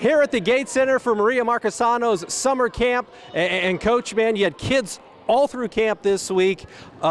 Here at the Gate Center for Maria Marchesano's summer camp. And Coach, man, you had kids all through camp this week.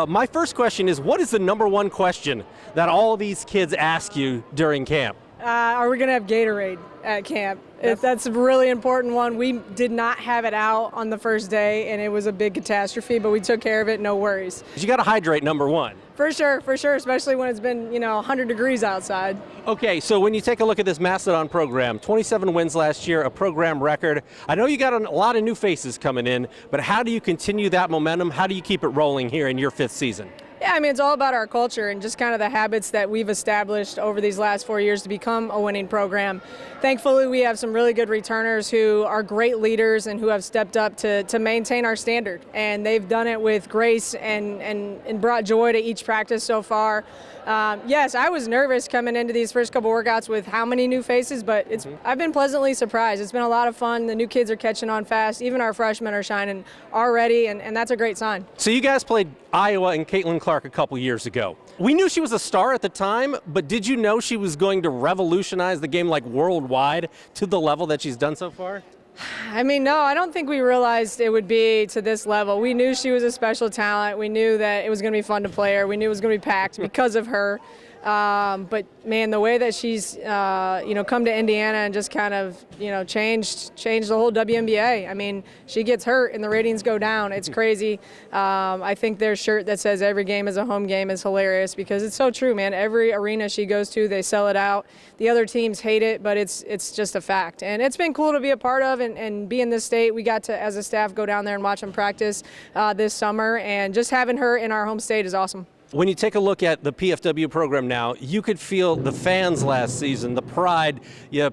My first question is, what is the number one question that all of these kids ask you during camp? Are we going to have Gatorade at camp? That's a really important one. We did not have it out on the first day, and it was a big catastrophe, but we took care of it, no worries. You got to hydrate, number one. For sure, especially when it's been, 100 degrees outside. Okay, so when you take a look at this Mastodon program, 27 wins last year, a program record. I know you got a lot of new faces coming in, but how do you continue that momentum? How do you keep it rolling here in your fifth season? Yeah, I mean, it's all about our culture and just kind of the habits that we've established over these last 4 years to become a winning program. Thankfully, we have some really good returners who are great leaders and who have stepped up to maintain our standard. And they've done it with grace and brought joy to each practice so far. Yes, I was nervous coming into these first couple workouts with how many new faces, but I've been pleasantly surprised. It's been a lot of fun. The new kids are catching on fast. Even our freshmen are shining already, and that's a great sign. So you guys played Iowa and Caitlin Clark a couple years ago. We knew she was a star at the time, but did you know she was going to revolutionize the game like worldwide to the level that she's done so far? I mean, no, I don't think we realized it would be to this level. We knew she was a special talent. We knew that it was going to be fun to play her. We knew it was going to be packed because of her. But man, the way that she's, come to Indiana and just kind of, changed the whole WNBA. I mean, she gets hurt and the ratings go down. It's crazy. I think their shirt that says every game is a home game is hilarious because it's so true, man. Every arena she goes to, they sell it out. The other teams hate it, but it's just a fact. And it's been cool to be a part of and be in this state. We got to, as a staff, go down there and watch them practice this summer. And just having her in our home state is awesome. When you take a look at the PFW program now, you could feel the fans last season, the pride,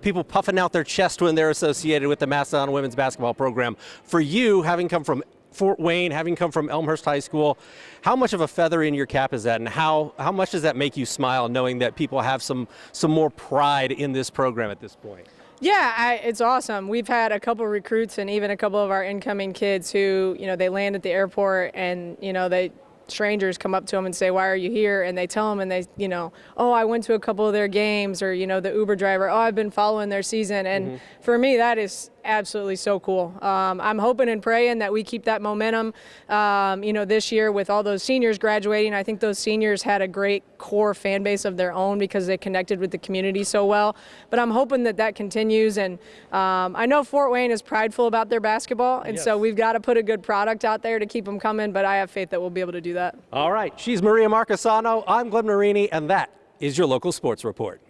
people puffing out their chest when they're associated with the Mastodon women's basketball program. For you, having come from Fort Wayne, having come from Elmhurst High School, how much of a feather in your cap is that, and how much does that make you smile knowing that people have some more pride in this program at this point? Yeah, it's awesome. We've had a couple recruits and even a couple of our incoming kids who, they land at the airport and, strangers come up to them and say, why are you here? And they tell them and they, oh, I went to a couple of their games, or, the Uber driver, oh, I've been following their season. And for me, that is absolutely so cool. I'm hoping and praying that we keep that momentum, this year with all those seniors graduating. I think those seniors had a great core fan base of their own because they connected with the community so well. But I'm hoping that continues. And I know Fort Wayne is prideful about their basketball, and so we've got to put a good product out there to keep them coming. But I have faith that we'll be able to do that. All right. She's Maria Marchesano. I'm Glenn Marini, and that is your local sports report.